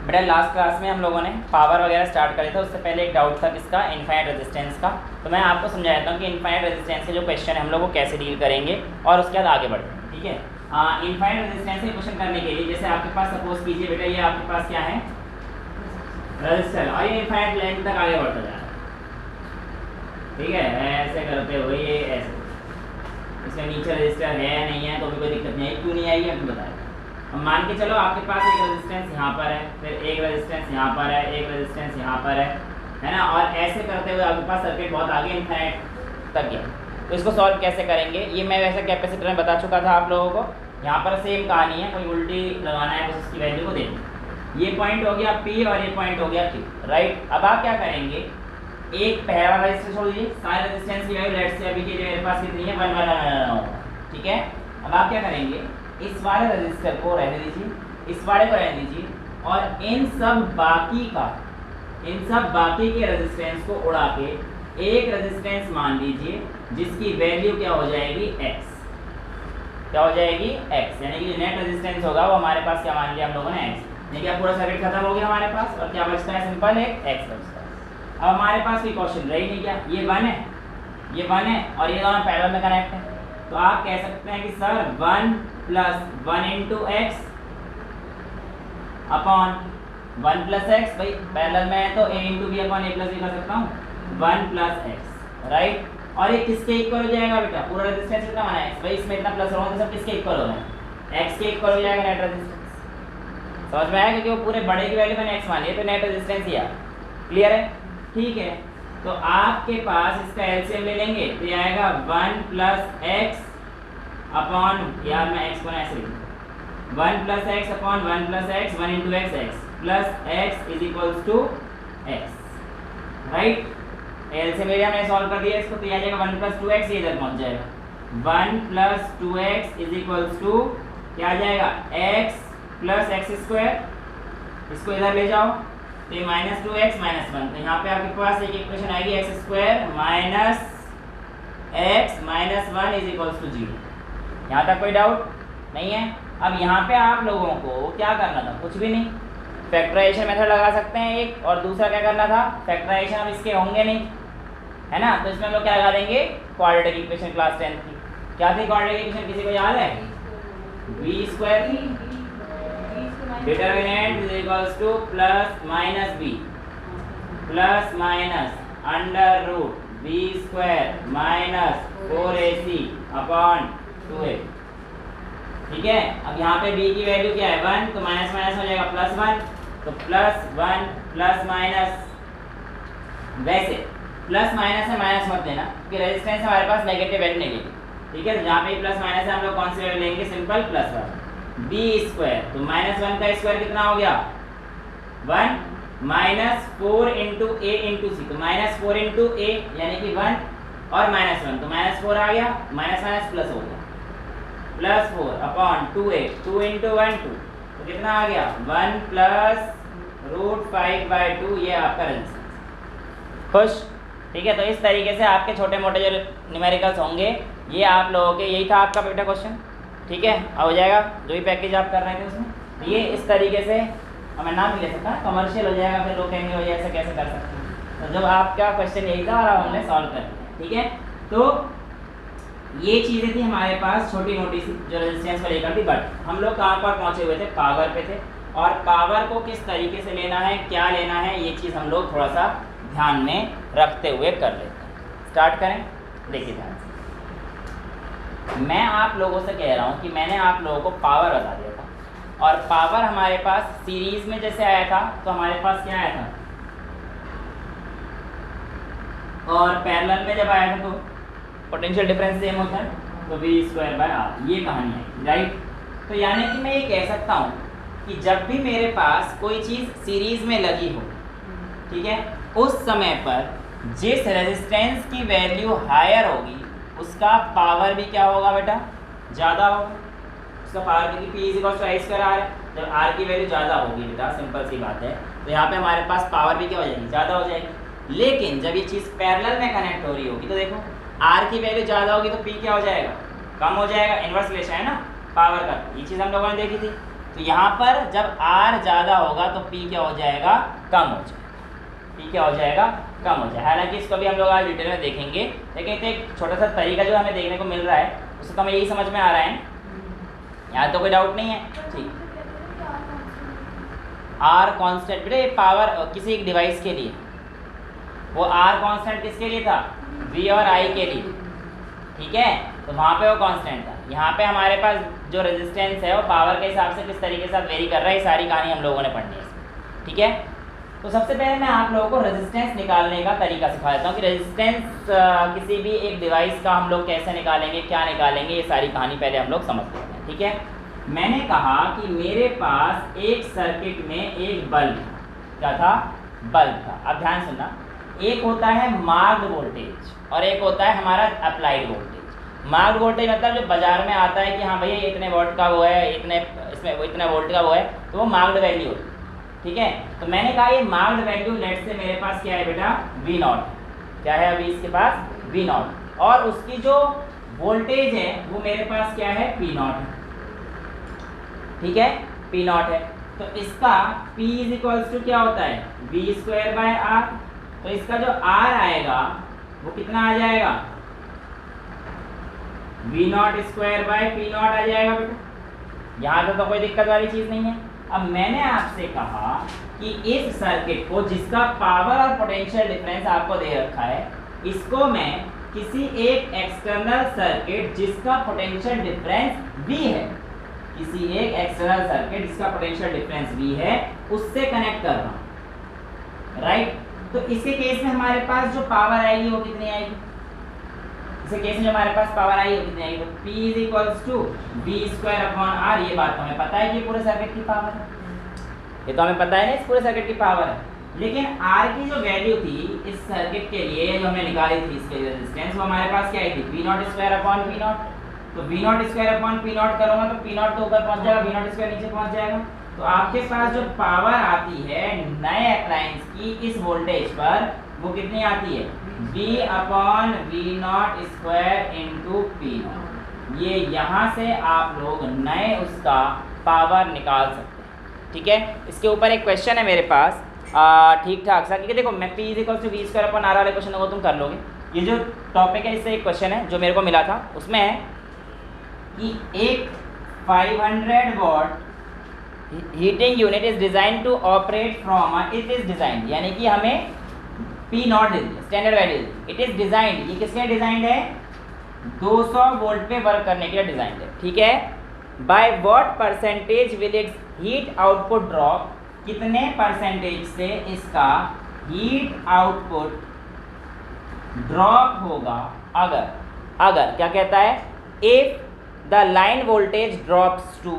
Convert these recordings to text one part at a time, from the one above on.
बेटा last class में हम लोगों ने पावर वगैरह स्टार्ट करे थे, उससे पहले एक डाउट था किसका, इनफाइनाइट रेजिस्टेंस का। तो मैं आपको समझा देता हूँ कि इनफाइनाइट रेजिस्टेंस के जो क्वेश्चन है हम लोग वो कैसे डील करेंगे और उसके बाद आगे बढ़ते हैं। ठीक है, इनफाइनाइट रेजिस्टेंस के क्वेश्चन करने के लिए जैसे आपके पास सपोज कीजिए बेटा ये आपके पास क्या है, रजिस्टर, और ये इनफाइनाइट लेंथ तक आगे बढ़ता जा रहा है। ठीक है, ऐसे करते हुए ये ऐसे, इसके नीचे रजिस्टर है नहीं है तो भी कोई दिक्कत नहीं है, क्यों नहीं आएगी अभी बताएं। अब मान के चलो आपके पास एक रेजिस्टेंस यहाँ पर है, फिर एक रेजिस्टेंस यहाँ पर है, एक रेजिस्टेंस यहाँ पर है ना, और ऐसे करते हुए आपके पास सर्किट बहुत आगे इनफाइनाइट तक है। तो इसको सॉल्व कैसे करेंगे, ये मैं वैसे कैपेसिटर में बता चुका था आप लोगों को। यहाँ पर सेम कहानी है, कोई उल्टी लगाना है बस उसकी वैल्यू को देनी। ये पॉइंट हो गया P और ये पॉइंट हो गया Q, राइट। अब आप क्या करेंगे, एक पहला रेजिस्टेंस छोड़ दीजिए, सारे रेजिस्टेंस की वैल्यू लेट्स से अभी के मेरे पास कितनी है 1 ठीक है। अब आप क्या करेंगे, इस वाले रजिस्टर को रहने दीजिए, इस वाले को रहने दीजिए, और इन सब बाकी के रेजिस्टेंस को उड़ा के एक रेजिस्टेंस मान लीजिए जिसकी वैल्यू क्या हो जाएगी x, क्या हो जाएगी x, यानी कि नेट रेजिस्टेंस होगा वो हमारे पास क्या मान लिया हम लोगों ने x। यानी कि पूरा सर्किट खत्म हो गया हमारे पास, और क्या बचता है, सिंपल एक x बचता है। अब हमारे पास कोई क्वेश्चन रही नहीं, क्या ये 1 है, ये 1 है और ये दोनों पैरेलल में कनेक्ट है। तो आप कह सकते हैं कि सर 1 + 1 × x अपॉन 1 + x, भाई पैरेलल में है तो a × b upon a + b कर सकता हूँ, 1 + x, राइट। और ये किसके इक्वल हो जाएगा बेटा, पूरा रेजिस्टेंस कितना बना है x, भाई इसमें इतना प्लस होगा तो सब किसके इक्वल हो रहा है, x के इक्वल हो जाएगा नेट रेजिस्टेंस। समझ में आया, क्योंकि वो पूरे बड़े की वैल्यू मैंने x मानी है तो नेट रेजिस्टेंस ही आया। क्लियर है, ठीक है। तो आपके पास इसका एलसीएम ले लेंगे तो ये आएगा 1 + x अपॉन, यार मैं x को ना ऐसे लिखूँ, 1 + x upon 1 + x 1 × x x plus x is equals to x, right. LCM एरिया मैंने सॉल्व कर दिया इसको, तो ये आ जाएगा 1 + 2x, ये इधर पहुंच जाएगा 1 + 2x इज इक्वल्स टू क्या आ जाएगा x + x², इसको इधर ले जाओ तो ये -2x -1, तो यहाँ पे आपके पास एक इक्वेशन आएगी x² - x - 1 is equals to 0। यहाँ तक कोई डाउट नहीं है। अब यहाँ पे आप लोगों को क्या करना था, कुछ भी नहीं, फैक्टराइजेशन मेथड लगा सकते हैं एक, और दूसरा क्या करना था, फैक्टराइजेशन अब इसके होंगे नहीं, है ना, तो इसमें हम लोग क्या लगा देंगे, क्वाड्रेटिक इक्वेशन क्लास 10 की। क्या थी क्वाड्रेटिक इक्वेशन, किसी को याद है, b² determinant is equals to +-b ±√ b² - 4ac upon 2a। ठीक है, अब यहाँ पे b की वैल्यू क्या है 1, तो माइनस माइनस हो जाएगा +1, तो +1 +- वैसे प्लस माइनस है माइनस मत लेना क्योंकि रेजिस्टेंस हमारे पास नेगेटिव वैल्यू नहीं है। ठीक है, जहाँ पे प्लस माइनस है हम लोग कौन सी वैल्यू लेंगे, सिंपल +1 b², तो -1 का स्क्वायर कितना हो गया 1 -4 × a × c, तो -4 × a यानी कि 1 और -1, तो -4 आ गया, माइनस प्लस हो गया, +4 अपॉन 2a, 2 × 1 2, तो कितना आ गया 1 + √5/2, ये आपका रेजिस्टेंस। खुश, ठीक है। तो इस तरीके से आपके छोटे मोटे जो न्यूमेरिकल्स होंगे ये आप लोगों के, यही था आपका बेटा क्वेश्चन। ठीक है, अब हो जाएगा जो भी पैकेज आप कर रहे थे उसमें, तो ये इस तरीके से हमें नाम नहीं ले सकता, कमर्शियल हो जाएगा, फिर लोग कहेंगे भैया ऐसे कैसे कर सकते हैं। तो जब आपका क्वेश्चन यही था और हमने सॉल्व कर दिया। ठीक है, तो ये चीज़ें थी हमारे पास छोटी मोटी सी जो रेजिस्टेंस को लेकर थी, बट हम लोग कहाँ पर पहुँचे हुए थे, पावर पे थे, और पावर को किस तरीके से लेना है, क्या लेना है, ये चीज़ हम लोग थोड़ा सा ध्यान में रखते हुए कर लेते हैं। स्टार्ट करें, देखिए ध्यान से। मैं आप लोगों से कह रहा हूँ कि मैंने आप लोगों को पावर बता दिया था, और पावर हमारे पास सीरीज में जैसे आया था तो हमारे पास क्या आया था, और पैरेलल में जब आया था तो पोटेंशियल डिफरेंस सेम होता है, तो v²/r, ये कहानी है, राइट। तो यानी कि मैं ये कह सकता हूँ कि जब भी मेरे पास कोई चीज़ सीरीज में लगी हो, ठीक है, उस समय पर जिस रेजिस्टेंस की वैल्यू हायर होगी उसका पावर भी क्या होगा बेटा, ज़्यादा होगा। उसका पावर क्योंकि P = I²R है, जब R की वैल्यू ज़्यादा होगी बेटा, सिंपल सी बात है, तो यहाँ पे हमारे पास पावर भी क्या हो जाएगी, ज़्यादा हो जाएगी। लेकिन जब ये चीज़ पैरेलल में कनेक्ट हो रही होगी तो देखो R की वैल्यू ज़्यादा होगी तो P क्या हो जाएगा, कम हो जाएगा, इन्वर्स रिलेशन है ना पावर का, ये चीज़ हम लोगों ने देखी थी। तो यहाँ पर जब R ज़्यादा होगा तो P क्या हो जाएगा, कम हो जाएगा। P क्या हो जाएगा, कम हो जाएगा। हालांकि इसको भी हम लोग आज डिटेल में देखेंगे, लेकिन एक छोटा सा तरीका जो हमें देखने को मिल रहा है उससे तो हमें यही समझ में आ रहा है, यहाँ तो कोई डाउट नहीं है। ठीक, R कांस्टेंट बेटे पावर किसी एक डिवाइस के लिए, वो R कांस्टेंट किसके लिए था, V और I के लिए, ठीक है, तो वहाँ पे वो कांस्टेंट था। यहाँ पे हमारे पास जो रेजिस्टेंस है वो पावर के हिसाब से किस तरीके से साथ वेरी कर रहा है, ये सारी कहानी हम लोगों ने पढ़नी है, ठीक है। तो सबसे पहले मैं आप लोगों को रेजिस्टेंस निकालने का तरीका सिखा देता हूँ कि रेजिस्टेंस किसी भी एक डिवाइस का हम लोग कैसे निकालेंगे, क्या निकालेंगे, ये सारी कहानी पहले हम लोग समझ लेते हैं, ठीक है। मैंने कहा कि मेरे पास एक सर्किट में एक बल्ब, क्या था, बल्ब था। अब ध्यान सुनना, एक होता है मार्क्ड वोल्टेज और एक होता है हमारा अप्लाइड वोल्टेज। मार्क्ड वोल्टेज मतलब जो बाजार में आता है कि हाँ भैया इतने वोल्ट का वो है, इतने इसमें वो इतने वोल्ट का वो है, तो वो मार्क्ड वैल्यू होती है, ठीक है। तो मैंने कहा ये मार्क्ड वैल्यू लेट से मेरे पास क्या है बेटा, V0, क्या है अभी इसके पास, V0, और उसकी जो वोल्टेज है वो मेरे पास क्या है, P0 है, ठीक है, P0 है। तो इसका P इज इक्वल्स टू क्या होता है, V²/R। तो इसका जो R आएगा वो कितना आ जाएगा, V0²/P0 आ जाएगा बेटा। यहाँ तो कोई दिक्कत वाली चीज़ नहीं है। अब मैंने आपसे कहा कि इस सर्किट को जिसका पावर और पोटेंशियल डिफरेंस आपको दे रखा है, इसको मैं किसी एक एक्सटर्नल सर्किट जिसका पोटेंशियल डिफरेंस V है, किसी एक एक्सटर्नल सर्किट जिसका पोटेंशियल डिफरेंस V है, उससे कनेक्ट कर रहा हूँ, राइट। तो इसके केस में हमारे पास जो पावर आएगी वो कितनी आएगी, इसके केस में जो हमारे पास पावर आई वो कितनी आएगी, तो P is equals to V²/R। ये बात तो हमें पता है कि पूरे सर्किट की पावर है, ये तो हमें पता है ना इस पूरे सर्किट की पावर है। लेकिन R की जो वैल्यू थी इस सर्किट के लिए जो हमने निकाली थी, इसके रेजिस्टेंस, वो हमारे पास क्या आई थी, V0²/P0। तो V0²/P0 करूँगा तो P0 तो ऊपर पहुँच जाएगा, V0² नीचे पहुँच जाएगा। तो आपके पास जो पावर आती है नए अप्लायंस की इस वोल्टेज पर, वो कितनी आती है, V/V0² P0। ये यहाँ से आप लोग नए उसका पावर निकाल सकते हैं, ठीक है। इसके ऊपर एक क्वेश्चन है मेरे पास ठीक ठाक सा, क्योंकि देखो मैं P is equal to V²/R वाले क्वेश्चन को तुम कर लोगे। ये जो टॉपिक है इससे एक क्वेश्चन है जो मेरे को मिला था, उसमें है कि एक 500 watt heating unit is design to operate from, it is design, यानी कि हमें P0 दे दिया, standard value, it is designed, ये किसके लिए डिजाइंड है, 200 वोल्ट पे वर्क करने के लिए डिजाइंड है, ठीक है। By what percentage will it's heat output drop, कितने परसेंटेज से इसका हीट आउटपुट ड्रॉप होगा अगर क्या कहता है, if the line voltage drops to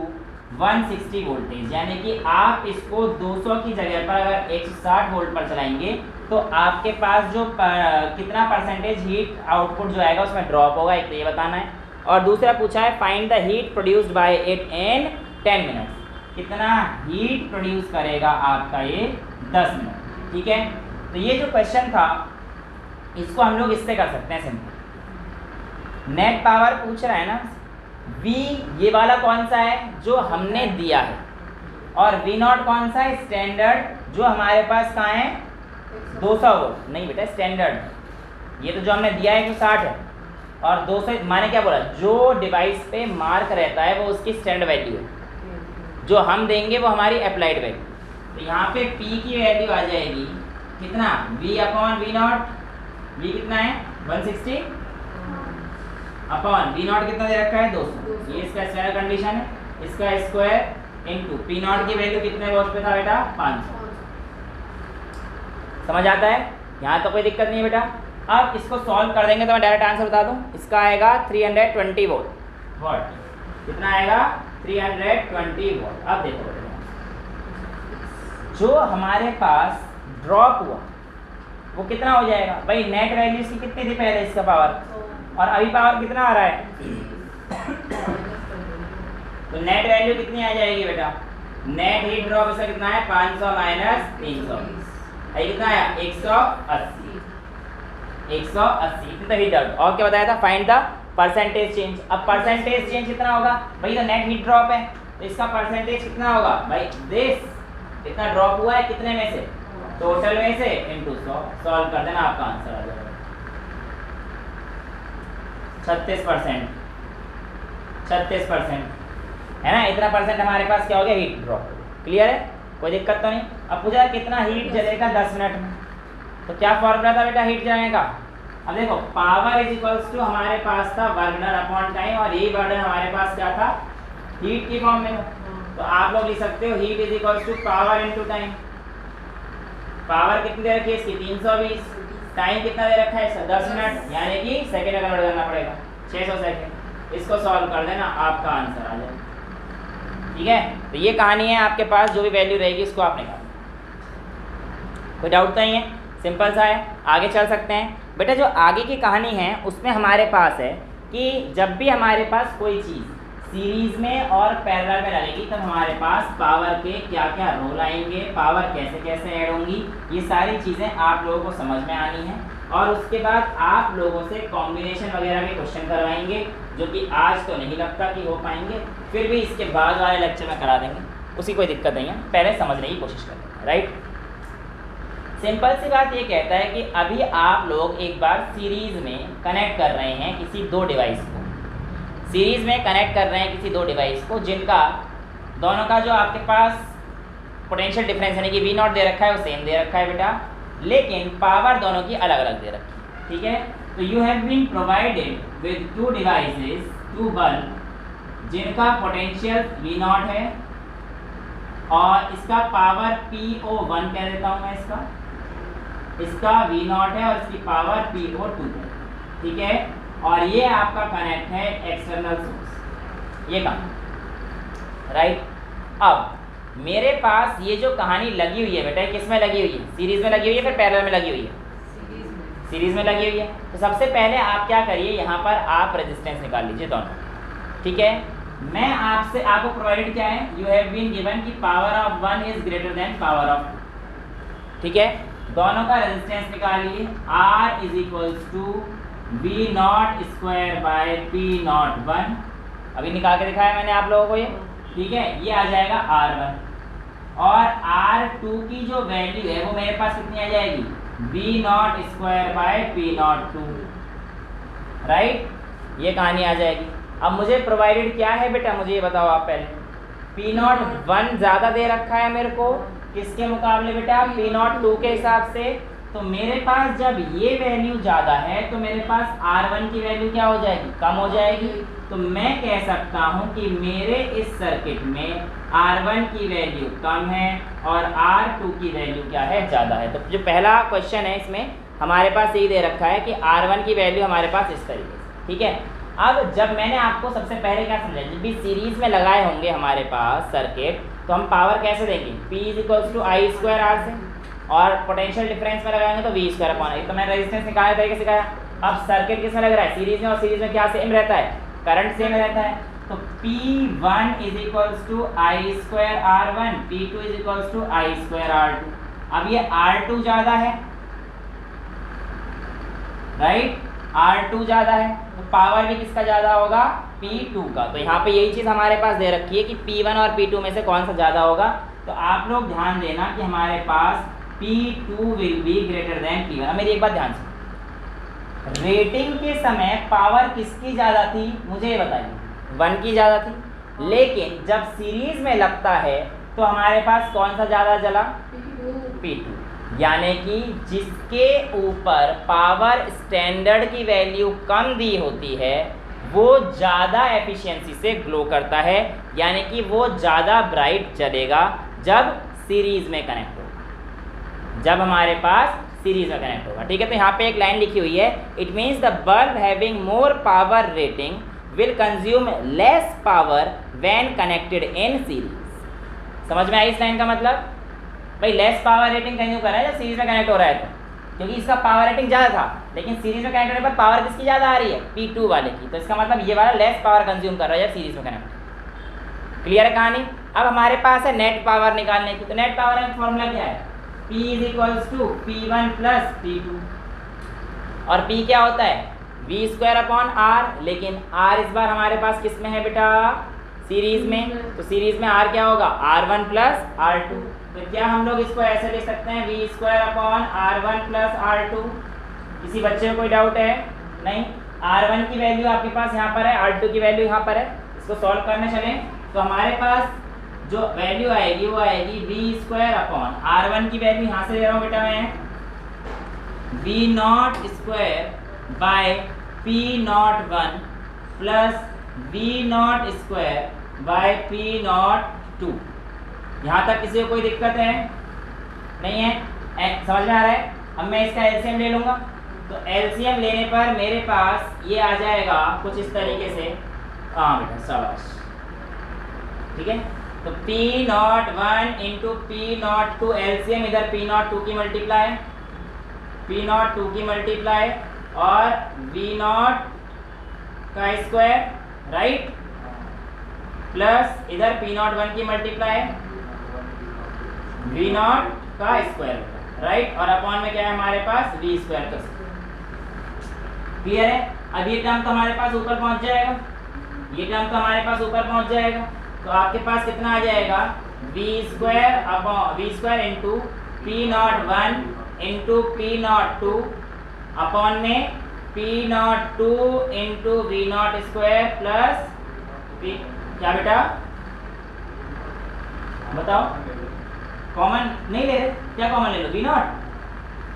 160 voltage, यानी कि आप इसको 200 की जगह पर अगर 160 वोल्ट पर चलाएंगे तो आपके पास जो कितना परसेंटेज हीट आउटपुट जो आएगा उसमें ड्रॉप होगा, एक तो ये बताना है। और दूसरा पूछा है find the heat produced by it in 10 minutes, कितना हीट प्रोड्यूस करेगा आपका ये 10 मिनट, ठीक है। तो ये जो क्वेश्चन था इसको हम लोग इससे कर सकते हैं सिंपल, नेट पावर पूछ रहा है ना, V ये वाला कौन सा है जो हमने दिया है, और V0 कौन सा है, स्टैंडर्ड जो हमारे पास कहाँ है 200 वोल्ट, नहीं बेटा स्टैंडर्ड, ये तो जो हमने दिया है 160 है, और 200 माने क्या बोला, जो डिवाइस पे मार्क रहता है वो उसकी स्टैंडर्ड वैल्यू है, जो हम देंगे वो हमारी अप्लाइड वैल्यू। तो यहाँ पे P की वैल्यू आ जाएगी कितना, V/V0, V कितना है 160 अपॉन V0 कितना दे रखा है 200, ये इसका स्टैंडर्ड कंडीशन है, इसका स्क्वायर इनटू P0 की वैल्यू कितने वोल्ट पे था बेटा 500। समझ आता है, यहाँ तो कोई दिक्कत नहीं है बेटा। अब इसको सॉल्व कर देंगे तो मैं डायरेक्ट आंसर बता दूँ, इसका आएगा 320 वोल्ट, कितना आएगा 320 वोल्ट। अब देखो जो हमारे पास ड्रॉप हुआ वो कितना हो जाएगा भाई, नेट वैल्यू इसकी कितनी थी पहले इसका पावर, और अभी पावर कितना आ रहा है तो नेट वैल्यू कितनी आ जाएगी बेटा, नेट हीट ड्रॉप इसका कितना है 500 माइनस 320, कितना आया 180 इतना हीट ड्रॉप। और क्या बताया था, फाइंड द परसेंटेज चेंज। अब परसेंटेज चेंज कितना होगा भाई, तो नेट हीट ड्रॉप है तो इसका परसेंटेज कितना होगा भाई, दिस कितना ड्रॉप हुआ है, कितने में से, टोटल में से इनटू 100। सॉल्व कर देना, आपका आंसर आ जाएगा 36%। 36% है ना, इतना परसेंट हमारे पास क्या हो गया, हीट ड्रॉप। क्लियर है, कोई दिक्कत तो नहीं। अब पूछा कितना हीट जलेगा 10 मिनट में, तो क्या फॉर्मूला था बेटा हीट जलाने का। अब देखो पावर इज इक्वल्स टू हमारे पास था वर्क डन अपॉन टाइम, और यही वर्क डन हमारे पास क्या था, हीट की फॉर्म में। तो आप लोग लिख सकते हो heat is equals to power into time. Power कितनी दे रखी है इसकी 320, टाइम कितना दे रखा है इसका 10 मिनट, यानी कि सेकंड में कन्वर्ट करना पड़ेगा 600 सेकंड। इसको सॉल्व कर देना, आपका आंसर आ जाएगा। ठीक है, तो ये कहानी है आपके पास, जो भी वैल्यू रहेगी इसको आप निकालो। कोई डाउट तो नहीं है, सिंपल सा है। आगे चल सकते हैं बेटा। जो आगे की कहानी है उसमें हमारे पास है कि जब भी हमारे पास कोई चीज़ सीरीज में और पैरेलल में लगेगी तब हमारे पास पावर के क्या क्या रोल आएंगे, पावर कैसे कैसे ऐड होंगी, ये सारी चीज़ें आप लोगों को समझ में आनी है। और उसके बाद आप लोगों से कॉम्बिनेशन वगैरह के क्वेश्चन करवाएंगे, जो कि आज तो नहीं लगता कि हो पाएंगे, फिर भी इसके बाद वाले लेक्चर में करा देंगे, उसकी कोई दिक्कत नहीं है, पहले समझने की कोशिश करेंगे। राइट, सिंपल सी बात ये कहता है कि अभी आप लोग एक बार सीरीज़ में कनेक्ट कर रहे हैं किसी दो डिवाइस को, सीरीज़ में कनेक्ट कर रहे हैं किसी दो डिवाइस को, जिनका दोनों का जो आपके पास पोटेंशियल डिफरेंस यानी कि V0 दे रखा है वो सेम दे रखा है बेटा, लेकिन पावर दोनों की अलग अलग दे रखी है। ठीक है, तो you have been provided with two devices, two bulb जिनका पोटेंशियल V0 है और इसका पावर PO1 कह देता हूँ मैं, इसका V0 है और इसकी पावर PO2 है। ठीक है, और ये आपका कनेक्ट है एक्सटर्नल सोर्स, ये कहानी। राइट, अब मेरे पास ये जो कहानी लगी हुई है बेटा, किस में लगी हुई है, सीरीज में लगी हुई है फिर पैरेलल में लगी हुई है, सीरीज में लगी हुई है। तो सबसे पहले आप क्या करिए, यहाँ पर आप रेजिस्टेंस निकाल लीजिए दोनों। ठीक है, मैं आपको प्रोवाइडेड क्या है, यू हैव बीन गिवन कि power of 1 is greater than power of 2। ठीक है, दोनों का रेजिस्टेंस निकालिए, R is equals to V0 square by P01। अभी निकाल के दिखाया मैंने आप लोगों को ये। ठीक है, ये आ जाएगा R1, और R2 की जो वैल्यू है वो मेरे पास कितनी आ जाएगी, V0 square bye P02। Right, ये कहानी आ जाएगी। अब मुझे प्रोवाइडेड क्या है बेटा, मुझे ये बताओ आप पहले। P01 ज़्यादा दे रखा है मेरे को, किसके मुकाबले बेटा, P02 के हिसाब से। तो मेरे पास जब ये वैल्यू ज़्यादा है तो मेरे पास R1 की वैल्यू क्या हो जाएगी, कम हो जाएगी। तो मैं कह सकता हूँ कि मेरे इस सर्किट में R1 की वैल्यू कम है और R2 की वैल्यू क्या है, ज़्यादा है। तो जो पहला क्वेश्चन है इसमें हमारे पास यही दे रखा है कि R1 की वैल्यू हमारे पास इस तरीके से। ठीक है, अब जब मैंने आपको सबसे पहले क्या समझाया, जब भी सीरीज में लगाए होंगे हमारे पास सर्किट, तो हम पावर कैसे देंगे, P is equals to I square R से, और पोटेंशियल डिफरेंस में लगाएंगे तो V स्क्वायर अपॉन I। तो मैंने रेजिस्टेंस निकालने तरीके से सिखाया। अब सर्किट किसमें लग रहा है, सीरीज में, और सीरीज में क्या सेम रहता है, करंट सेम रहता है। तो P1 is equals to I square R1, P2 is equals to I square R2। अब ये R2 ज़्यादा है, राइट, R2 ज़्यादा है, तो पावर भी किसका ज़्यादा होगा, P2 का। तो यहाँ पे यही चीज़ हमारे पास दे रखी है कि P1 और P2 में से कौन सा ज़्यादा होगा। तो आप लोग ध्यान देना कि हमारे पास P2 will be greater than P1। अब मेरी एक बात ध्यान से, रेटिंग के समय पावर किसकी ज़्यादा थी, मुझे ये बताइए, 1 की ज़्यादा थी, लेकिन जब सीरीज में लगता है तो हमारे पास कौन सा ज़्यादा जला, P2। यानी कि जिसके ऊपर पावर स्टैंडर्ड की वैल्यू कम दी होती है वो ज़्यादा एफिशिएंसी से ग्लो करता है, यानी कि वो ज़्यादा ब्राइट जलेगा जब सीरीज़ में कनेक्ट होगा, जब हमारे पास सीरीज़ में कनेक्ट होगा। ठीक है, तो यहाँ पे एक लाइन लिखी हुई है, it means the bulb having more power rating will consume less power when connected in series. समझ में आई इस लाइन का मतलब, भाई लेस पावर रेटिंग कंज्यूम कर रहा है जब सीरीज में कनेक्ट हो रहा है तो, क्योंकि इसका पावर रेटिंग ज़्यादा था, लेकिन सीरीज में कनेक्ट होने पर पावर किसकी ज़्यादा आ रही है, P2 वाले की। तो इसका मतलब ये वाला लेस पावर कंज्यूम कर रहा है जब सीरीज में कनेक्ट। क्लियर है कहानी। अब हमारे पास है नेट पावर निकालने की। तो नेट पावर का फॉर्मूला क्या है, P is equals to P1 plus P2, और P क्या होता है, V स्क्वायर अपॉन R, लेकिन R इस बार हमारे पास किस में है बेटा, सीरीज में, तो सीरीज में आर क्या होगा, R1 प्लस R2। तो क्या हम लोग इसको ऐसे लिख सकते हैं V² upon R1 plus R2। किसी बच्चे को कोई डाउट है? नहीं। R1 की वैल्यू आपके पास यहाँ पर है, R2 की वैल्यू यहाँ पर है। इसको सॉल्व करने चलें तो हमारे पास जो वैल्यू आएगी वो आएगी V² अपॉन R1 की वैल्यू यहाँ से ले रहा हूँ बेटा मैं, V0² bye P01 plus V0² bye P02। यहाँ तक किसी को कोई दिक्कत है? नहीं है? समझ में आ रहा है? अब मैं इसका एलसीएम ले लूँगा, तो एलसीएम लेने पर मेरे पास ये आ जाएगा कुछ इस तरीके से। हाँ बेटा शाबाश, ठीक है। तो P01 इंटू P02 एलसीएम, इधर P02 की मल्टीप्लाई, P02 की मल्टीप्लाई और V0 का स्क्वायर, राइट, प्लस इधर P01 की मल्टीप्लाई, V0 का स्क्वायर, राइट, और अपॉन में क्या है हमारे पास V² का। क्लियर है? अब ये टर्म तो हमारे पास ऊपर पहुंच जाएगा, ये टर्म तो हमारे पास ऊपर पहुंच जाएगा। तो आपके पास कितना आ जाएगा, V² into P01 into P02 upon में P02 into V0² plus P, क्या बेटा बताओ, कॉमन नहीं ले रहे? क्या कॉमन ले लो, V0?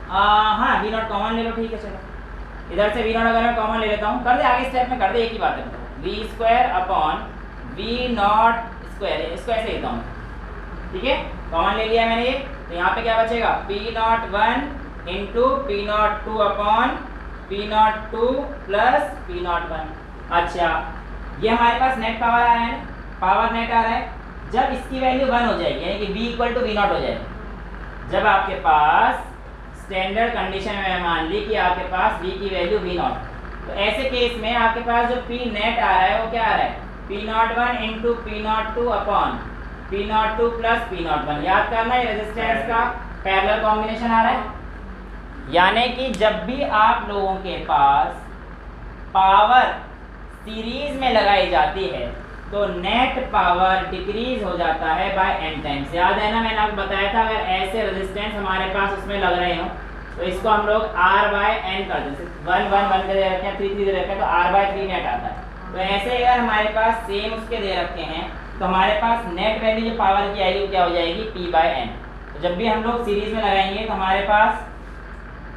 हाँ V0 कॉमन ले लो, ठीक है चलो। इधर से V0 अगर मैं कॉमन ले लेता हूँ, कर दे आगे स्टेप में, कर दे, एक ही बात है। V² अपॉन V0², इसको ऐसे लेता हूँ, ठीक है, कॉमन ले लिया मैंने ये। तो यहाँ पे क्या बचेगा, P01 into P02 upon P02 plus P01। अच्छा, ये हमारे पास नेट पावर आ रहा है, पावर नेट आ रहा है। जब इसकी वैल्यू 1 हो जाएगी, यानी कि V इक्वल टू V0 हो जाएगी, जब आपके पास स्टैंडर्ड कंडीशन में मान ली कि आपके पास V की वैल्यू V0, तो ऐसे केस में आपके पास जो P नेट आ रहा है वो क्या आ रहा है, P01 into P02 upon P02 plus P01। याद करना है रेजिस्टेंस का पैरेलल कॉम्बिनेशन आ रहा है, यानी कि जब भी आप लोगों के पास पावर सीरीज में लगाई जाती है तो नेट पावर डिक्रीज हो जाता है बाय n टाइम्स। याद है ना, मैंने आपको बताया था अगर ऐसे रेजिस्टेंस हमारे पास उसमें लग रहे हो तो इसको हम लोग R बाय n कर देते, 1 1 1 दे रखे हैं, 3 3 दे रखे हैं, तो R बाय 3 नेट आता है। तो ऐसे अगर हमारे पास सेम उसके दे रखे हैं तो हमारे पास नेट वैल्यू जो पावर की आएगी वो क्या हो जाएगी, P बाय n। तो जब भी हम लोग सीरीज में लगाएंगे तो हमारे पास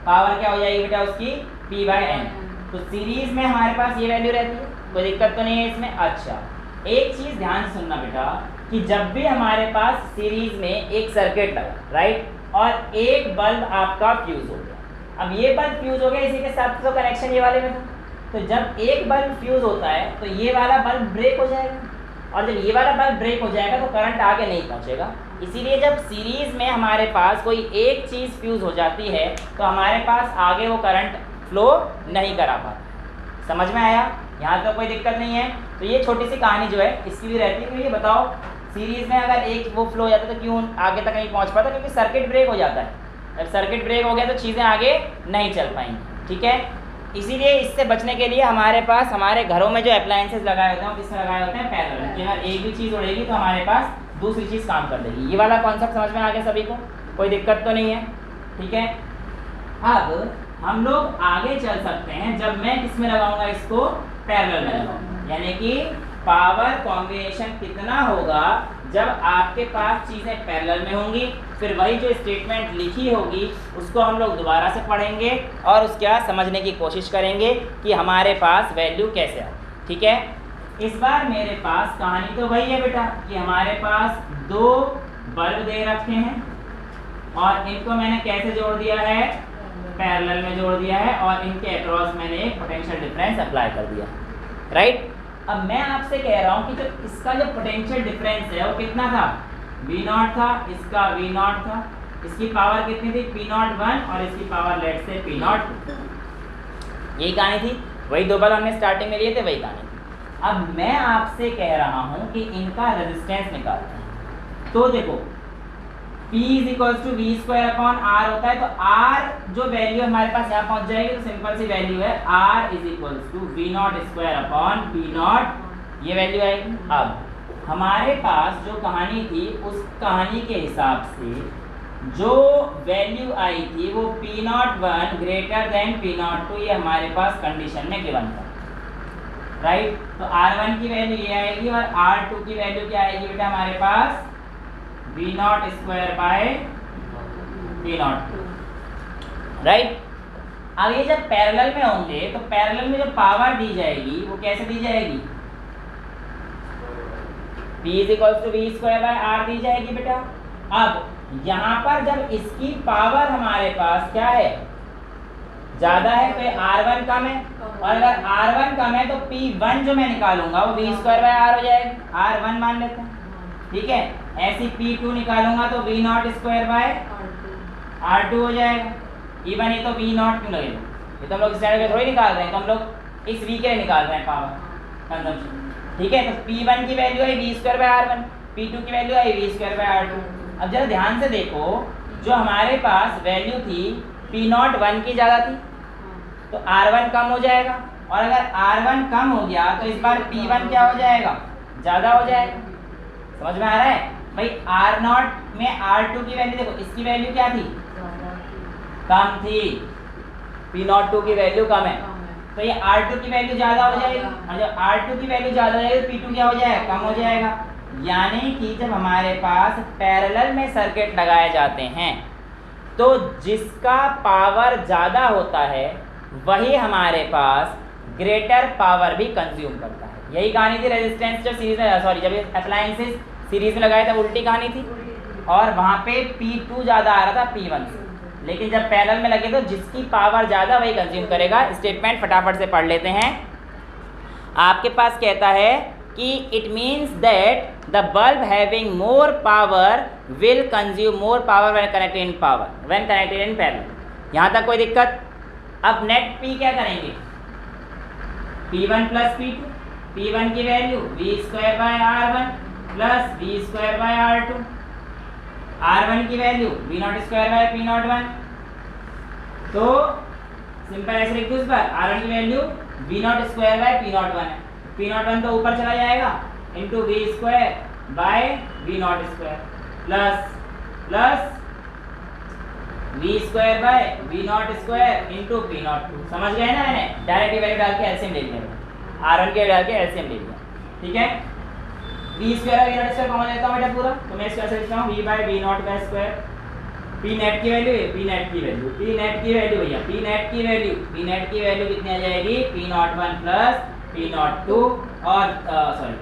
पावर क्या हो जाएगी बेटा उसकी, P बाय n। तो सीरीज में हमारे पास ये वैल्यू रहती है, कोई दिक्कत तो नहीं है इसमें। अच्छा, एक चीज ध्यान से सुनना बेटा कि जब भी हमारे पास सीरीज में एक सर्किट लगा, राइट, और एक बल्ब आपका फ्यूज हो गया। अब ये बल्ब फ्यूज हो गया, इसी के साथ तो कनेक्शन ये वाले में था। तो जब एक बल्ब फ्यूज होता है तो ये वाला बल्ब ब्रेक हो जाएगा, और जब ये वाला बल्ब ब्रेक हो जाएगा तो करंट आगे नहीं पहुंचेगा। इसीलिए जब सीरीज में हमारे पास कोई एक चीज़ फ्यूज हो जाती है तो हमारे पास आगे वो करंट फ्लो नहीं करा पाता। समझ में आया? यहाँ तो कोई दिक्कत नहीं है। तो ये छोटी सी कहानी जो है इसकी भी रहती है कि ये बताओ सीरीज में अगर एक वो फ्लो हो जाता है तो क्यों आगे तक नहीं पहुँच पाता, क्योंकि सर्किट ब्रेक हो जाता है। जब सर्किट ब्रेक हो गया तो चीज़ें आगे नहीं चल पाएंगी, ठीक है। इसीलिए इससे बचने के लिए हमारे पास हमारे घरों में जो अप्लायंसेस लगाए होते हैं वो किसमें लगाए होते हैं, पैरेलल में। कि अगर एक भी चीज़ उड़ेगी तो हमारे पास दूसरी चीज़ काम कर देगी। ये वाला कॉन्सेप्ट समझ में आ गया सभी को? कोई दिक्कत तो नहीं है, ठीक है। अब हम लोग आगे चल सकते हैं जब मैं किसमें लगाऊंगा, इसको पैरेलल में लगाऊंगा। यानी कि पावर कॉम्बिनेशन कितना होगा जब आपके पास चीज़ें पैरेलल में होंगी। फिर वही जो स्टेटमेंट लिखी होगी उसको हम लोग दोबारा से पढ़ेंगे और उसका समझने की कोशिश करेंगे कि हमारे पास वैल्यू कैसे आए, ठीक है। इस बार मेरे पास कहानी तो वही है बेटा कि हमारे पास दो बल्ब दे रखे हैं और इनको मैंने कैसे जोड़ दिया है, पैरेलल में जोड़ दिया है, और इनके अक्रॉस मैंने एक पोटेंशियल डिफरेंस अप्लाई कर दिया, राइट। अब मैं आपसे कह रहा हूँ कि जो इसका जो पोटेंशियल डिफरेंस है वो कितना था, V0 था, इसका V0 था, इसकी पावर कितनी थी P01 और इसकी पावर लेट से P02। यही कहानी थी, वही दो बल्ब हमने स्टार्टिंग में लिए थे, वही कहानी थी। अब मैं आपसे कह रहा हूँ कि इनका रेजिस्टेंस निकालते हैं। तो देखो P = V² अपॉन R होता है, तो R जो वैल्यू हमारे पास यहाँ पहुँच जाएगी तो सिंपल सी वैल्यू है R = V0² अपॉन P0, ये वैल्यू आएगी। अब हमारे पास जो कहानी थी उस कहानी के हिसाब से जो वैल्यू आई थी वो P01 ग्रेटर देन P02, ये हमारे पास कंडीशन में गिवन था, राइट। तो R1 की वैल्यू ये आएगी और R2 की वैल्यू क्या आएगी बेटा हमारे पास V0 square bye P02, right. अब ये जब पैरेलल में होंगे तो पैरेलल में जो पावर दी जाएगी वो कैसे दी जाएगी, P = V square by R दी जाएगी बेटा। अब यहाँ पर जब इसकी पावर हमारे पास क्या है, ज्यादा है, तो R1 कम है, और अगर R1 कम है तो P1 जो मैं निकालूंगा वो V स्क्वायर बाय R हो जाएगा, R1 मान लेते हैं, ठीक है। ऐसी P2 निकालूंगा तो V0 स्क्वायर बाय R2 हो जाएगा। इवन ये तो V0 क्यों लगेगा, ये तो हम लोग स्टैंडर्ड में थोड़ी निकाल रहे हैं, तो हम लोग इस V के लिए निकाल रहे हैं पावर कंजम्पशन, ठीक है। तो P1 की वैल्यू है V square by R1, P2 की वैल्यू है V स्क्वायर बाय R2। अब जरा ध्यान से देखो, जो हमारे पास वैल्यू थी P0 1 की ज़्यादा थी तो R1 कम हो जाएगा, और अगर R1 कम हो गया तो इस बार P1 क्या हो जाएगा, ज़्यादा हो जाएगा। समझ में आ रहा है भाई। R0 में R2 की वैल्यू देखो, इसकी वैल्यू क्या थी, कम थी, P02 की वैल्यू कम है, तो ये R2 की वैल्यू ज़्यादा हो जाएगी, और जब R2 की वैल्यू ज़्यादा हो जाएगी तो P2 क्या हो जाएगा, कम हो जाएगा। यानी कि जब हमारे पास पैरेलल में सर्किट लगाए जाते हैं तो जिसका पावर ज़्यादा होता है वही हमारे पास ग्रेटर पावर भी कंज्यूम करता है। यही कहानी थी रेजिस्टेंस जब सीरीज में, सॉरी जब अप्लायंसेस सीरीज में लगाए तब उल्टी कहानी थी, और वहाँ पे P2 ज़्यादा आ रहा था P1 से, लेकिन जब पैरेलल में लगे तो जिसकी पावर ज़्यादा वही कंज्यूम करेगा। स्टेटमेंट फटाफट से पढ़ लेते हैं। आपके पास कहता है कि it means that the bulb having more power will consume more power when connected in parallel. यहाँ तक कोई दिक्कत। अब नेट P क्या करेंगे, P1 प्लस P2, P1 की value V square by R1 plus V square by R2, R1 की value V0 square by P01। तो सिंपल ऐसे लिख दो इस बार, R1 की value V0 square by P01 है, P01 तो ऊपर चला जाएगा into V square by V0 square plus V square by V0 square into P02। समझ गए ना, मैंने डायरेक्ट वैल्यू डाल के एलसीएम ले लिया, R1 के डाल के एलसीएम ले लिया, ठीक है। V स्क्वायर और V0 स्क्वायर कॉमन लेता हूँ बेटा पूरा, तो मैं इसको ऐसे लिखता हूँ V बाय V0 का स्क्वायर। P नेट की वैल्यू है, P नेट की वैल्यू भैया, P नेट की वैल्यू कितनी आ जाएगी, P01 प्लस P02, और सॉरी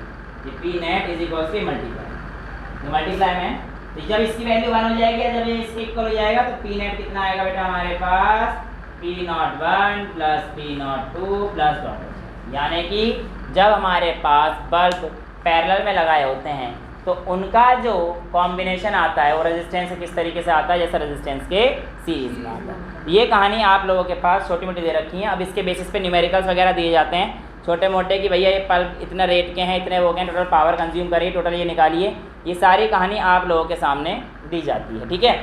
ये P net is equal to multiply में, तो जब इसकी वैल्यू 1 हो जाएगी, जब ये इसके इक्वल हो जाएगा तो P नेट कितना आएगा बेटा हमारे पास, P01 plus P02 plus dot. यानी कि जब हमारे पास बल्ब पैरेलल में लगाए होते हैं तो उनका जो कॉम्बिनेशन आता है वो रेजिस्टेंस से किस तरीके से आता है, जैसा रेजिस्टेंस के सीरीज में आता है। ये कहानी आप लोगों के पास छोटी मोटी दे रखी है। अब इसके बेसिस पे न्यूमेरिकल्स वगैरह दिए जाते हैं छोटे मोटे, कि भैया ये बल्ब इतना रेट के हैं, इतने वो हैं, टोटल पावर कंज्यूम करिए, टोटल ये निकालिए। ये सारी कहानी आप लोगों के सामने दी जाती है, ठीक है।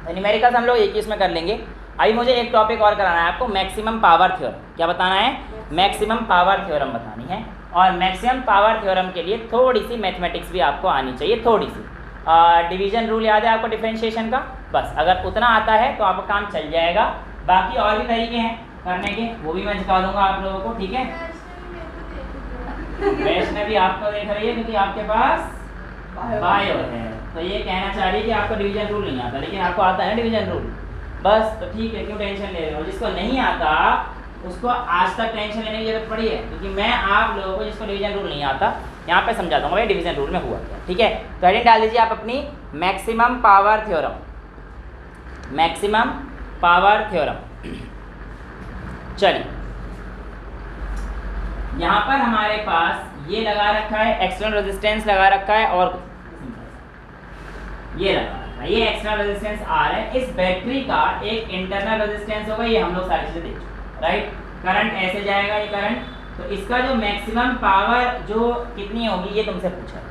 तो न्यूमेरिकल्स हम लोग एक ही इसमें कर लेंगे। अभी मुझे एक टॉपिक और कराना है आपको, मैक्सिमम पावर थ्योरम। क्या बताना है, मैक्सिमम पावर थ्योरम बतानी है। और मैक्सिमम पावर थ्योरम के लिए थोड़ी सी मैथमेटिक्स भी आपको आनी चाहिए, थोड़ी सी। डिवीजन रूल याद है आपको डिफरेंशिएशन का, बस अगर उतना आता है तो आपका काम चल जाएगा। बाकी और भी तरीके हैं करने के, वो भी मैं सिखा दूंगा आप लोगों को, ठीक है। वैष्णवी आपको देख रही है क्योंकि आपके पास बायो है, तो ये कहना चाह रही है कि आपको डिवीजन रूल नहीं आता, लेकिन आपको आता है डिवीजन रूल, बस। तो ठीक है, क्यों टेंशन ले रहे हो। जिसको नहीं आता उसको आज तक टेंशन लेने की जरूरत पड़ी है, क्योंकि मैं आप लोगों को जिसको डिवीजन रूल नहीं आता यहाँ पे समझा दूंगा भाई डिवीजन रूल में हुआ क्या, ठीक है। तो हेडिंग डाल दीजिए आप अपनी, maximum power theorem, maximum power theorem. चलिए, यहाँ पर हमारे पास ये लगा रखा है, एक्सटर्नल रेजिस्टेंस लगा रखा है, और ये लगा रखा है, ये एक्सटर्नल रेजिस्टेंस R है। इस बैटरी का एक इंटरनल रेजिस्टेंस होगा, ये हम लोग सारी चीजें देख चुके, राइट। करंट ऐसे जाएगा ये करंट, तो इसका जो मैक्सिमम पावर जो कितनी होगी ये तुमसे पूछा है,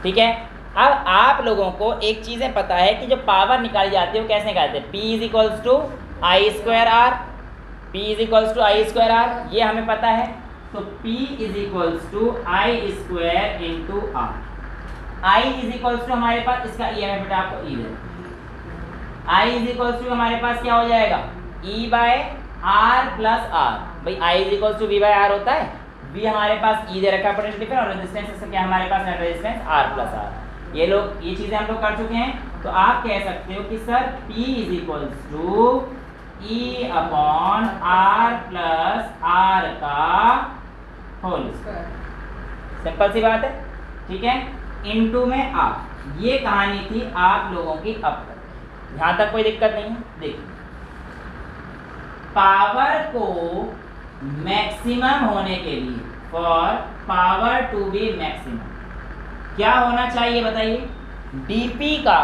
ठीक है। अब आप लोगों को एक चीज़ें पता है कि जो पावर निकाली जाती है वो कैसे निकालते हैं, P is equals to I square R, P is equals to I square R, ये हमें पता है। तो P is equals to I square into R. I is equals to हमारे पास इसका ई है बेटा, आपको ई दे, आई इज इक्वल्स टू हमारे पास क्या हो जाएगा E by R plus R. भाई I is equals to V by R होता है, वी हमारे पास ई दे रखा है पोटेंशियल डिफरेंस, और रेजिस्टेंस इसका क्या हमारे पास net resistance R plus R. ये लोग ये चीजें हम लोग कर चुके हैं। तो आप कह सकते हो कि sir P is equals to E upon R plus R का होल स्क्वायर। सिंपल सी बात है, ठीक है, इनटू में आर। ये कहानी थी आप लोगों की अब तक, यहाँ तक कोई दिक्कत नहीं है। देखिए पावर को मैक्सिमम होने के लिए, for power to be maximum क्या होना चाहिए बताइए, dp का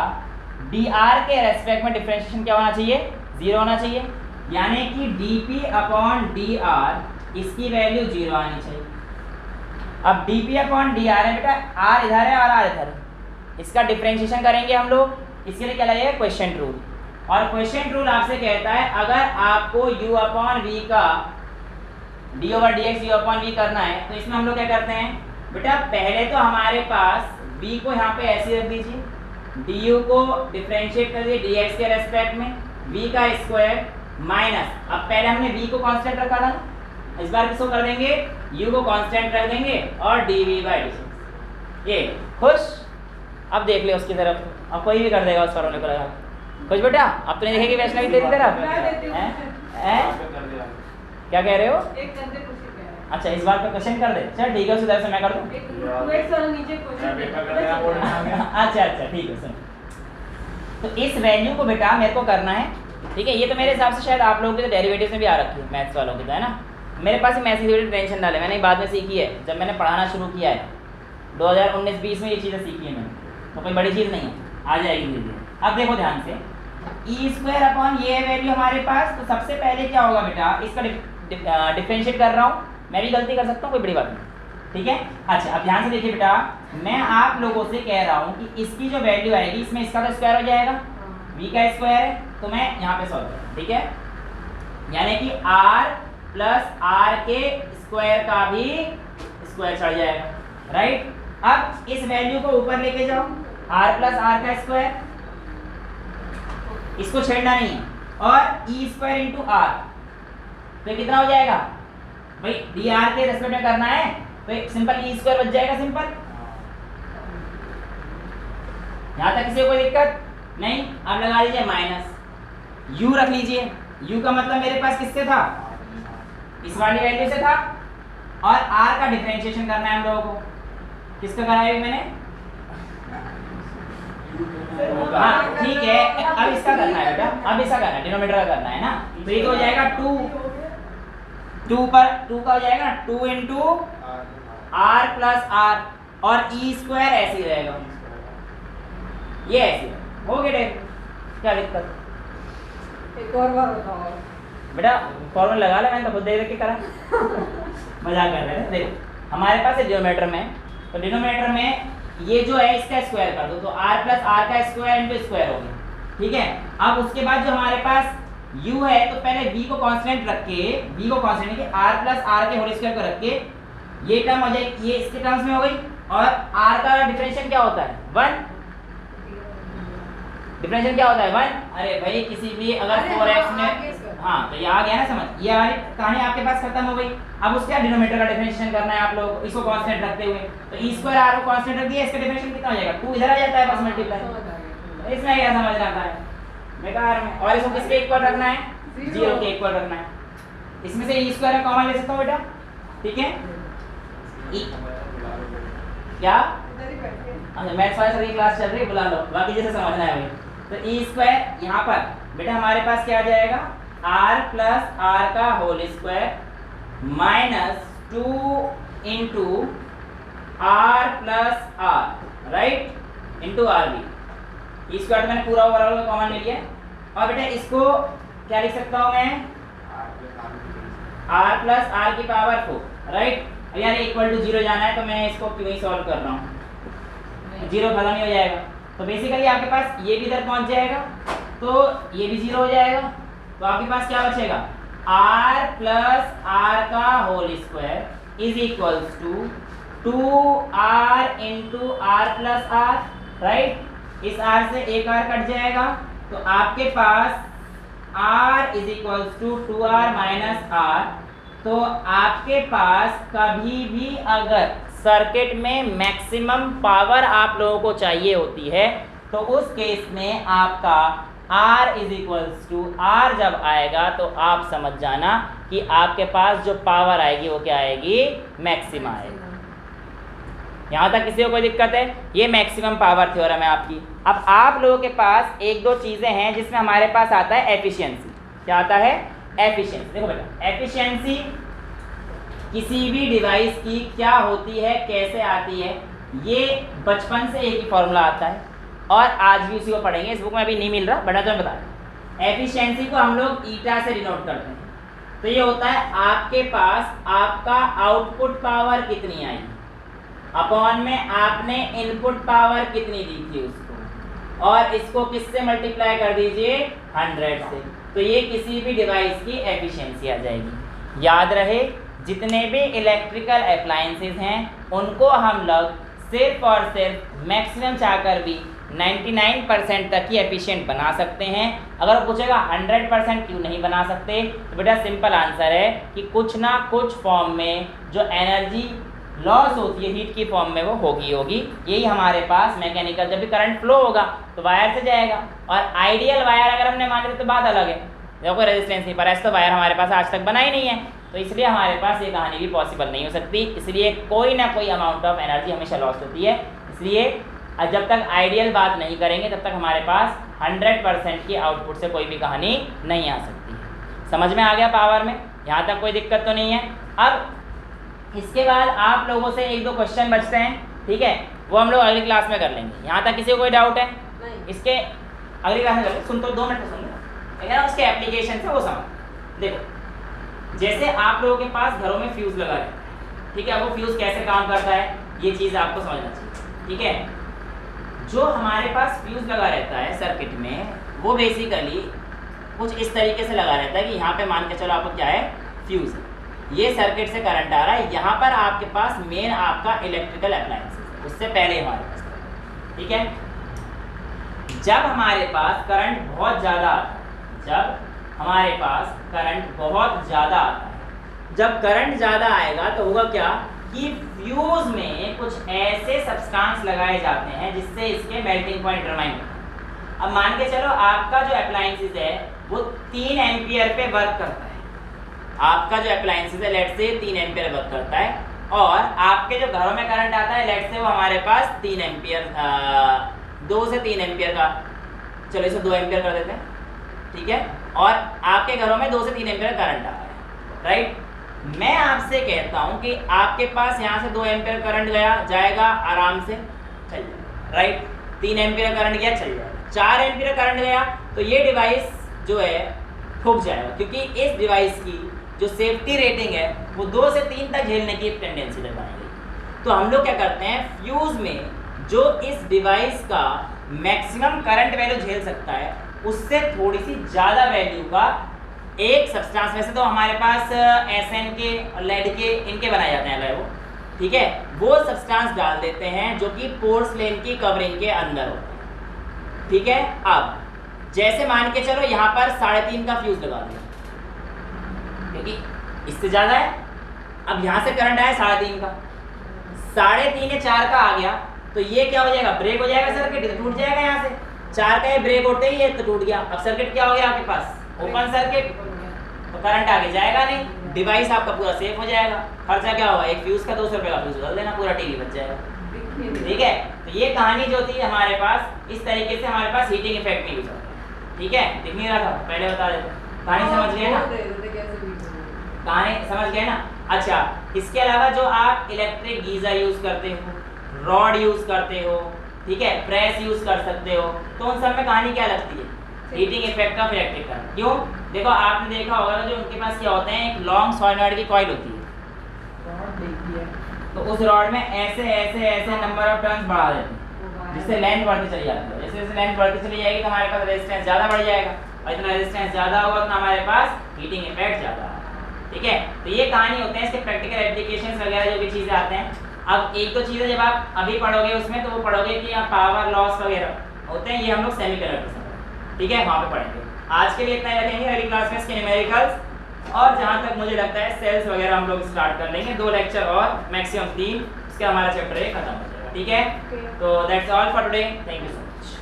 dr के रेस्पेक्ट में डिफरेंशिएशन क्या होना चाहिए, 0 होना चाहिए। यानी कि dp अपॉन dr इसकी वैल्यू 0 आनी चाहिए। अब dp अपॉन dr है बेटा, r इधर है और r इधर है, इसका डिफरेंशिएशन करेंगे हम लोग। इसके लिए क्या लगेगा क्वेश्चन रूल, और क्वेश्चन रूल आपसे कहता है अगर आपको u अपॉन v का d over dx u upon v करना है, तो इसमें हम लोग क्या करते हैं बेटा, पहले तो हमारे पास v को यहाँ पे ऐसे रख दीजिए, du को डिफरेंशिएट कर दिए dx के रेस्पेक्ट में, v का स्क्वायर माइनस, अब पहले हमने v को कांस्टेंट रखा था, इस बार किसको कर देंगे, u को कांस्टेंट रख देंगे और dv बाय dx। ये खुश, अब देख ले उसकी तरफ, अब कोई भी कर देगा उस फॉर्मूले को लगा। खुश बेटा, अब तो नहीं देखेगी वैष्णवी तेरी तरफ हैं? क्या कह रहे हो? एक करते कुछ ही कह रहे हैं। अच्छा इस बार पे क्वेश्चन कर दे, चल ठीक है उसी तरह से मैं कर दूं। एक 2x और नीचे क्वेश्चन। अच्छा अच्छा ठीक है सुन, तो इस वैल्यू को बेटा मेरे को करना है, ठीक है। ये तो मेरे हिसाब से शायद आप लोगों के तो डेरिवेटिव्स में भी आ रखी है, मैथ्स वालों की तो है ना। मेरे पास मैथ्स की टेंशन डाले, मैंने बाद में सीखी है जब मैंने पढ़ाना शुरू किया है 2019-20 में, ये चीज़ें सीखी है मैंने, तो कोई बड़ी चीज़ नहीं है, आ जाएगी धीरे धीरे। अब देखो ध्यान से, ई स्क्वायर अपॉन ये वैल्यू हमारे पास, तो सबसे पहले क्या होगा बेटा, इसका डिफरेंशिएट कर रहा हूँ, मैं भी गलती कर सकता हूँ, कोई बड़ी बात नहीं, ठीक है। अच्छा अब ध्यान से देखिए बेटा, मैं आप लोगों से कह रहा हूँ कि इसकी जो वैल्यू आएगी, इसमें इसका तो स्क्वायर हो जाएगा, v का स्क्वायर है, तो मैं यहाँ पे सॉल्व करूँ, ठीक है। यानी कि r प्लस r के स्क्वायर का भी स्क्वायर चढ़ जाएगा, राइट। अब इस वैल्यू को ऊपर लेके जाओ, r प्लस r का स्क्वायर, इसको छेड़ना नहीं है, और ई स्क्वायर इंटू आर, तो कितना हो जाएगा भाई, डी आर के रेस्पेक्ट में करना है तो एक सिंपल ई स्क्वायर बच जाएगा, सिंपल। यहां तक किसी को कोई दिक्कत नहीं। अब लगा लीजिए माइनस, u रख लीजिए, u का मतलब मेरे पास किससे था, इस वाली वैल्यू से था, और r का डिफरेंशिएशन करना है हम लोगों को, किसका कराया मैंने, हाँ ठीक है। अब इसका करना है बेटा, अब इसका करना है, डिनोमिनेटर का करना है ना, तो ये हो जाएगा 2 पर 2 का हो जाएगा ना, 2 इंटू आर प्लस आर, और ई स्क्वायर ऐसे ही रहेगा, ये ऐसे हो गया, क्या दिक्कत। एक और बार बताओ बेटा, फॉर्मूला लगा ले, मैंने तो खुद देख के करा मजाक कर रहे हैं। देखो हमारे पास है डिनोमिनेटर में, तो डिनोमिनेटर में ये जो है इसका स्क्वायर कर दो, तो r प्लस r का स्क्वायर इंटू स्क्वायर हो गया, ठीक है। अब उसके बाद जो हमारे पास u है, तो पहले v को कांस्टेंट रख के, v को कांस्टेंट के r प्लस r के होल स्क्वायर को रख के, ये टर्म हो जाएगी, ये इसके टर्म्स में हो गई, और r का डिफरेंशिएशन क्या होता है 1, डिफरेंशिएशन क्या होता है 1। अरे भाई किसी भी अगर 4x में, हाँ तो ये आ गया ना समझ, ये वाली कहानी आपके पास खत्म हो गई। अब उसके डिनोमिनेटर का डिफरेंशिएशन करना है आप लोगों को, इसको कांस्टेंट रखते हुए, तो ई स्क्वायर आर को कांस्टेंट रख दिया, इसका डिफरेंशिएशन कितना हो जाएगा 2, इधर आ जाता है बस मल्टीप्लाई, इसमें क्या समझ आता है बेकार में। और इसको किसके इक्वल रखना है, 0 के इक्वल रखना है, इसमें से ई स्क्वायर कॉमन ले सकता हूं बेटा, ठीक है। क्या अच्छा मैथ्स वाले सर क्लास चल रही है, बुला लो, बाकी जैसे समझना है भाई। तो ई स्क्वायर यहाँ पर बेटा हमारे पास क्या आ जाएगा, r प्लस r का whole square minus 2 into r plus r, right, into R B. E square मैंने पूरा ओवरऑल कॉमन ले लिया, और बेटा इसको क्या लिख सकता हूँ मैं, r प्लस r की पावर 4, राइट। यार इक्वल टू 0 जाना है, तो मैं इसको क्यों ही सॉल्व कर रहा हूँ, 0 खत्म ही हो जाएगा, तो बेसिकली आपके पास ये भी इधर पहुंच जाएगा, तो ये भी 0 हो जाएगा, तो आपके पास क्या बचेगा, r प्लस r का whole square is equals to 2r into R plus R, right. इस r से एक r कट जाएगा तो आपके पास r is equals to 2r minus r। तो आपके पास कभी भी अगर सर्किट में मैक्सिमम पावर आप लोगों को चाहिए होती है तो उस केस में आपका R is equals to R जब आएगा तो आप समझ जाना कि आपके पास जो पावर आएगी वो क्या आएगी, मैक्सिमम आएगा। यहाँ तक किसी को कोई दिक्कत है? ये मैक्सिमम पावर थ्योरम है आपकी। अब आप लोगों के पास एक दो चीज़ें हैं जिसमें हमारे पास आता है एफिशिएंसी। क्या आता है? एफिशिएंसी। देखो बेटा, एफिशिएंसी किसी भी डिवाइस की क्या होती है, कैसे आती है, ये बचपन से एक ही फॉर्मूला आता है और आज भी उसी को पढ़ेंगे। इस बुक में अभी नहीं मिल रहा, बड़ा तो मैं बता रहा। एफिशिएंसी को हम लोग ईटा से डिनोट करते हैं। तो ये होता है आपके पास आपका आउटपुट पावर कितनी आई अपॉन में आपने इनपुट पावर कितनी दी थी उसको, और इसको किससे मल्टीप्लाई कर दीजिए, 100 से। तो ये किसी भी डिवाइस की एफिशिएंसी आ जाएगी। याद रहे, जितने भी इलेक्ट्रिकल अप्लायंसेस हैं उनको हम लोग सिर्फ और सिर्फ मैक्सिमम चाहकर भी 99% तक ही एफिशिएंट बना सकते हैं। अगर पूछेगा 100% क्यों नहीं बना सकते, तो बेटा सिंपल आंसर है कि कुछ ना कुछ फॉर्म में जो एनर्जी लॉस होती है हीट की फॉर्म में वो होगी। यही हमारे पास मैकेनिकल, जब भी करंट फ्लो होगा तो वायर से जाएगा, और आइडियल वायर अगर हमने मान लिया तो बात अलग है, जब कोई रेजिस्टेंस नहीं, पर ऐसा तो वायर हमारे पास आज तक बना ही नहीं है, तो इसलिए हमारे पास ये कहानी भी पॉसिबल नहीं हो सकती। इसलिए कोई ना कोई अमाउंट ऑफ एनर्जी हमेशा लॉस होती है। इसलिए जब तक आइडियल बात नहीं करेंगे तब तक हमारे पास 100% की आउटपुट से कोई भी कहानी नहीं आ सकती है। समझ में आ गया पावर में? यहाँ तक कोई दिक्कत तो नहीं है। अब इसके बाद आप लोगों से एक दो क्वेश्चन बचते हैं, ठीक है, वो हम लोग अगली क्लास में कर लेंगे। यहाँ तक किसी को कोई डाउट है? इसके अगली क्लास में कर लेंगे। सुन तो 2 मिनट सुन लो, उसके एप्लीकेशन से वो समझ। देखो, जैसे आप लोगों के पास घरों में फ्यूज़ लगा रहता है, ठीक है, वो फ्यूज़ कैसे काम करता है ये चीज़ आपको समझना चाहिए, ठीक है। जो हमारे पास फ्यूज़ लगा रहता है सर्किट में, वो बेसिकली कुछ इस तरीके से लगा रहता है कि यहाँ पे मान के चलो आपको क्या है, फ्यूज़ है, ये सर्किट से करंट आ रहा है, यहाँ पर आपके पास मेन आपका इलेक्ट्रिकल अप्लायंसेस है, उससे पहले हमारे पास, ठीक है। जब हमारे पास करंट बहुत ज़्यादा आता है, जब हमारे पास करंट बहुत ज़्यादा आता है, जब करंट ज़्यादा आएगा तो होगा क्या कि फ्यूज़ में कुछ ऐसे सब्सटेंस लगाए जाते हैं जिससे इसके मेल्टिंग पॉइंट डिटरमाइन होता है। अब मान के चलो आपका जो अप्लायंसेस है वो 3 एम्पियर पे वर्क करता है, आपका जो अप्लायंसेस है लेट से 3 एम्पियर वर्क करता है, और आपके जो घरों में करंट आता है लेट से वो हमारे पास 3 एम्पियर 2 से 3 एम्पियर का, चलो इसे 2 एम्पियर कर देते हैं, ठीक है, और आपके घरों में 2 से 3 एम्पियर करंट आ रहा है, राइट। मैं आपसे कहता हूं कि आपके पास यहाँ से 2 एम्पियर करंट गया जाएगा, आराम से चल जाएगा, राइट। 3 एम्पियर करंट गया, चल जाएगा। 4 एम्पियर करंट गया तो ये डिवाइस जो है ठुक जाएगा, क्योंकि इस डिवाइस की जो सेफ्टी रेटिंग है वो 2 से 3 तक झेलने की टेंडेंसी दिखाएगी। तो हम लोग क्या करते हैं, फ्यूज़ में जो इस डिवाइस का मैक्सिमम करंट वैल्यू झेल सकता है उससे थोड़ी सी ज़्यादा वैल्यू का एक सब्सटेंस, वैसे तो हमारे पास SN के और लेड के इनके बनाए जाते हैं वो, ठीक है, वो सब्सटेंस डाल देते हैं जो कि पोर्सलेन की कवरिंग के अंदर होते हैं, ठीक है। अब जैसे मान के चलो यहाँ पर 3.5 का फ्यूज लगा दिया, क्योंकि इससे ज़्यादा है, अब यहाँ से करंट आया 3.5 का, 3.5 या 4 का आ गया तो ये क्या हो जाएगा, ब्रेक हो जाएगा सर्किट, तो टूट जाएगा। यहाँ से 4 का ये ब्रेक होते ही ये तो टूट गया। अब सर्किट क्या हो गया आपके पास, ओपन सर्किट, तो करंट आगे जाएगा नहीं, डिवाइस आपका पूरा सेफ हो जाएगा। खर्चा क्या होगा, एक फ्यूज का 200 रुपये का फ्यूज बदल देना, पूरा टीवी बच जाएगा, ठीक है। तो ये कहानी जो थी हमारे पास इस तरीके से हमारे पास हीटिंग इफेक्ट में यूज होता है, ठीक है। दिख नहीं रहा था, पहले बता देते, कहानी समझ गए ना, कहानी समझ गए ना। अच्छा, इसके अलावा जो आप इलेक्ट्रिक गीजर यूज करते हो, रॉड यूज करते हो, ठीक है, प्रेस यूज कर सकते हो, तो उन सब में कहानी क्या लगती है, heating effect of electric current. क्यों, देखो आपने देखा होगा जो उनके पास क्या होते हैं, एक लॉन्ग सॉलिनॉइड की कॉइल होती है, तो उस रॉड में ऐसे ऐसे ऐसे नंबर ऑफ टर्न्स बढ़ा देते हैं जिससे लेंथ बढ़ती चली जाती है। जैसे जैसे लेंथ बढ़ती चली जाएगी तो हमारे पास रेजिस्टेंस ज़्यादा बढ़ जाएगा, और इतना रेजिस्टेंस ज़्यादा होगा तो हमारे पास हीटिंग इफेक्ट ज़्यादा, ठीक है, तो ये कहानी होते हैं, इसके प्रैक्टिकल एप्लीकेशंस वगैरह जो भी चीज़ें आते हैं। अब एक दो चीज़ें जब आप अभी पढ़ोगे उसमें, तो वो पढ़ोगे कि यहाँ पावर लॉस वगैरह होते हैं, ये हम लोग सेमीकंडक्टर्स में, ठीक है, वहाँ पे पढ़ेंगे। आज के लिए इतना ही रखेंगे, अगली क्लास में इसके न्यूमेरिकल्स और जहाँ तक मुझे लगता है सेल्स वगैरह हम लोग स्टार्ट कर लेंगे, 2 लेक्चर और मैक्सिमम 3, उसके हमारा चैप्टर 1 खत्म हो जाएगा, ठीक है। तो that's all for today, thank you so much.